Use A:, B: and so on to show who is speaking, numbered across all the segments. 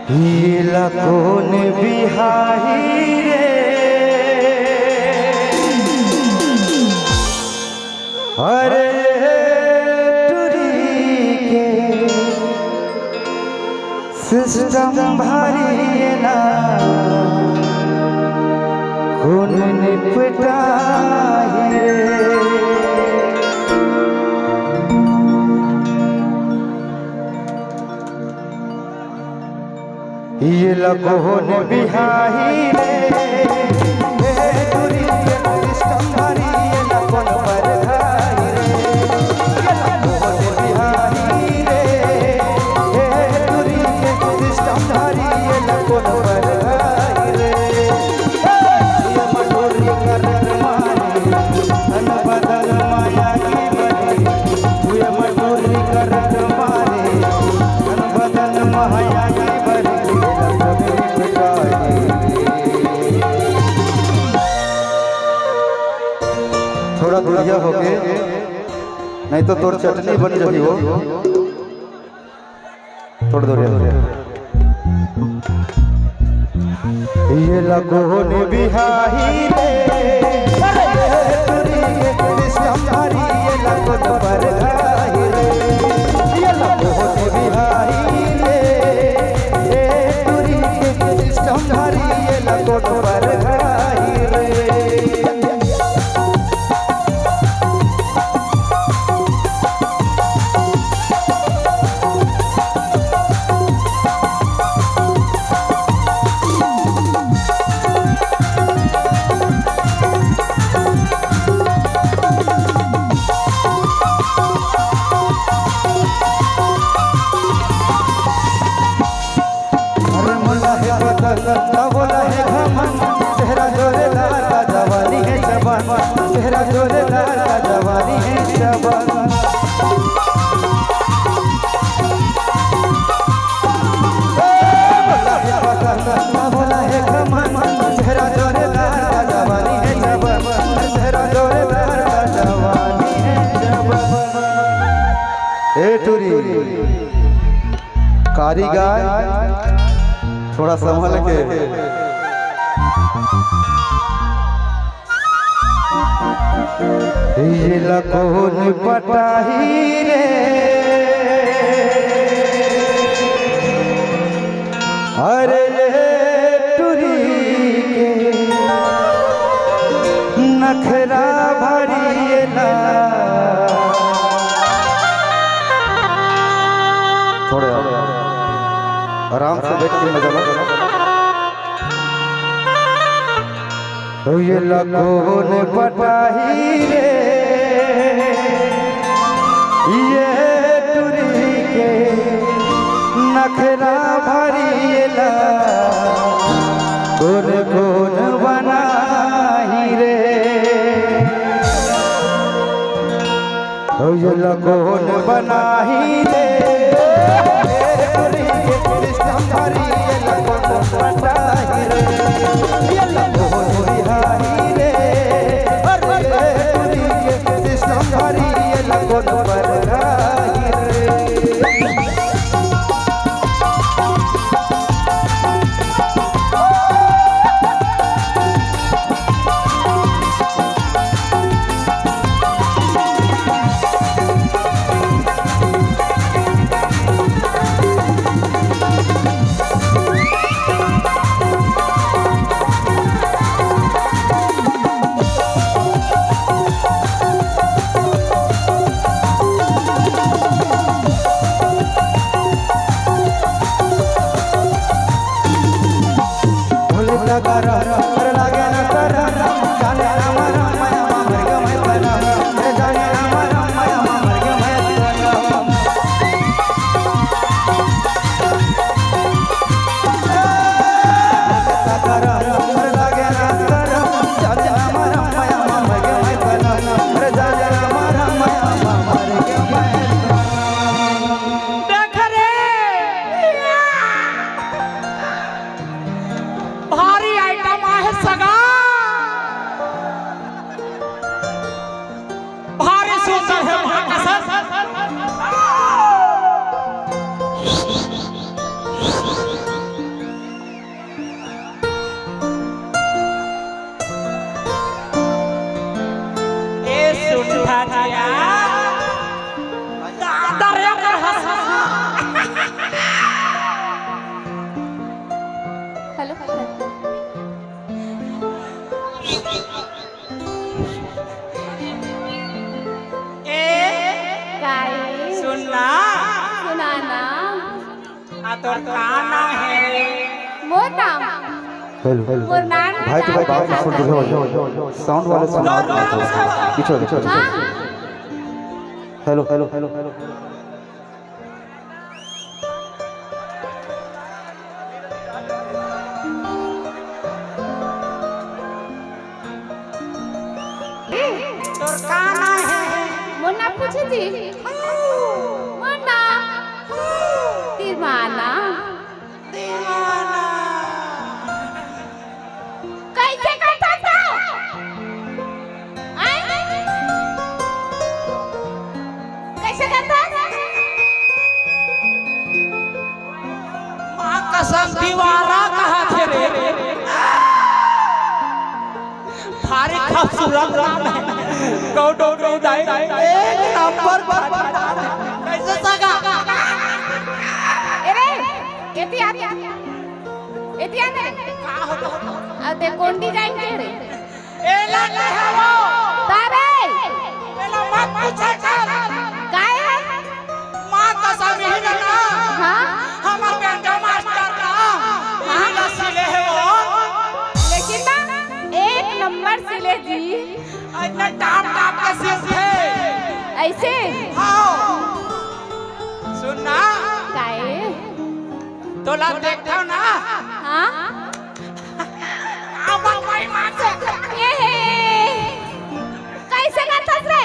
A: हीला कौन बिहाही रे अरे टूरी के सिस्टम भारी ना कौन निपटाही रे ये लगोन बिहाही रे दूरी के सिस्टम भारी ये लगोन पर घाई रे ये लगोन बिहाही रे दूरी के सिस्टम भारी ये लगोन पर घाई रे ये मटोरी करन मारे तन बदल माया की बनी ये मटोरी करन मारे तन बदल माया की बनी थोड़ा दूरिया हो के नहीं तो तोर चटनी बन रही हो थोड़ा दूरिया ये लगोन बिहाही रे ये लगोन पर घाई रे ये लगोन बिहाही रे दूरी के सिस्टम धारी ये लगोन पर घाई रे बोला है घमन चेहरा जोरेदार का जवानी है जवान चेहरा जोरेदार का जवानी है जवान बोला है घमन चेहरा जोरेदार का जवानी है जवान चेहरा जोरेदार का जवानी है जवान ए टूरी कारीगर थोड़ा संभल के ये लगोन पटाही रे अरे टूरी के नखरा भरी ना थोड़े आराम से बैठ के मजा लो ये लगोन पटाही रे ये टूरी के नखरा भरी ला कौन कौन बनाही रे ये लगोन बनाही रे
B: तोर काना है
C: मोर नाम
A: हेलो
C: मोर नाम
A: भाई तो भाई बात सुन रहे हो साउंड वाले सुना पीछे
C: हाँ
A: हेलो
B: तोर काना है
C: मोर नाम पूछे थी मोर नाम दीवाना
B: दीवाना
C: कैसे कहता था आय? कैसे कहता
B: माँ कसम दीवारा कहा थे रे भारी खूबसूरत नाम है गौडो गौदाई एक नंबर कैसे सगा
C: अरे एतिया ने अते कौन डिजाइन के रे
B: एला नहीं है वो
C: तारे
B: एला मत पूछे कर
C: काय है
B: माँ कसम ही ना
C: हां
B: हमार बेटा मास्टर ना हीला सिले है वो
C: लेकिन ना एक नंबर सिले जी
B: इतना टाप के सिल थे
C: ऐसे
B: हाँ सुनना
C: काय
B: तोला देखता ना
C: हां
B: अब भाई मार से
C: ये कैसे कहता रे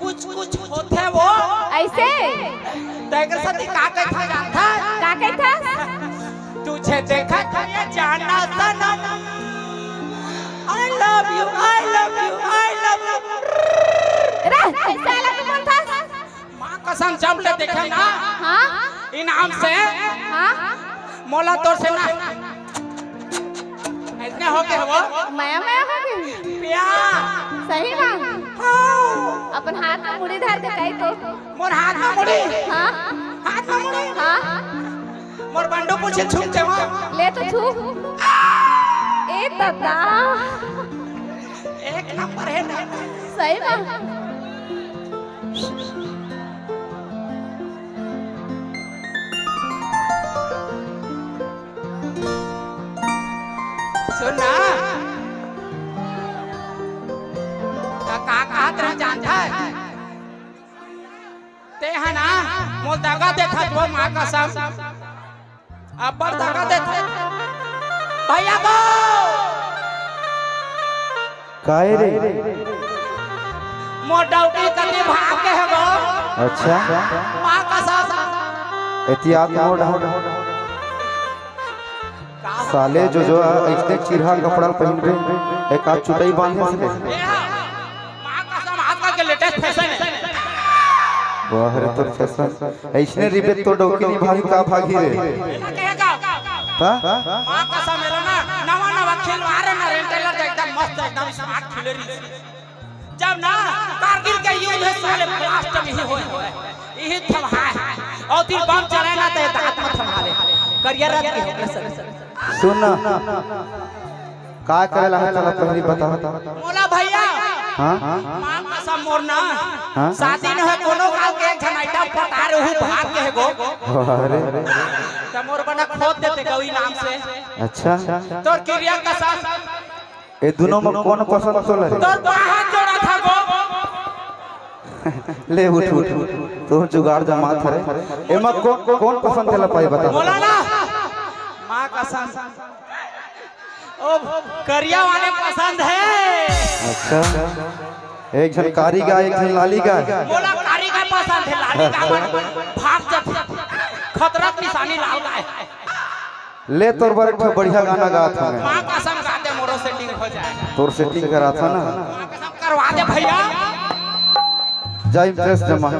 B: कुछ होते वो
C: ऐसे
B: टाइगर साथी का कहता जानता
C: का कहता
B: तुझे देखा ये जानना सनम I love you I love you I love you
C: रे कैसे अलग बोलता
B: माँ कसम जब ले देखा ना
C: हां
B: इनाम से
C: हां
B: मोला तोर से ना इतने हो गए वो
C: माया हो गई
B: प्यार
C: सही बात अपन हाथ में मुड़ी धर के कही तो
B: मोर हाथ में मुड़ी
C: हाँ
B: हाथ में मुड़ी
C: हाँ
B: मोर बंडू पूछे छूट जाओ
C: ले तो छू ए दादा
B: एक नंबर है ना
C: सही बात
B: सुनना का तेरा जानता है ते है ना मोर दगा देखा तो माँ कसम अब दगा देते भैया को
A: काय रे
B: मोर डाउटी कते भाग के है वो
A: अच्छा
B: माँ कसम
A: एहतियात मोड़ साले जो ऐसे चिरहा कपड़ा पहन रहे एक आध चुटाई बांधे से
B: माँ कसम हाथ के लेटेस्ट फैशन है
A: वाह रे तो फैशन ऐसने रिबे तो डौकी नहीं भागी का भागी रे
B: कहेगा
A: हां
B: माँ कसम मेरा ना नवा खिलवाड़ है ना रेंटेलर एकदम मस्त एकदम स्मार्ट खिलरी जब ना कारगिल के युद्ध है साले ब्लास्ट में ही होए यही थमहा है और दिन बम चलाए ना तो दांत में थमा ले करियर रद की होगा सर
A: सुन का करेला है चला पहली बता
B: मोला भैया
A: हां
B: मां कसम मोरना
A: हां
B: शादी न है कोनो काल के एक झनाइटा पटा रहू भाग के गो
A: अरे
B: त मोर बना खोद देते गई नाम से
A: अच्छा
B: तोर क्रिया का साथ
A: ए दोनों में कौन पसंद तो ले
B: तोर बाहर जोड़ा था गो
A: ले उठ तो जुगाड़ जमात है एमा कौन पसंद है पाई बता
B: बोला ना मां कसम ओ करिया वाले पसंद है
A: अच्छा एक जन कारी का एक जन लाली का
B: बोला कारी का पसंद है लाली का भाग जाते खतरा की निशानी लाल का है
A: ले तोर बार एक बढ़िया गाना गा था
B: मां कसम गाते मोरो सेटिंग हो जाएगा
A: तोर सेटिंग करा था ना
B: मां कसम करवा दे भैया
A: जाइम ड्रेस जमा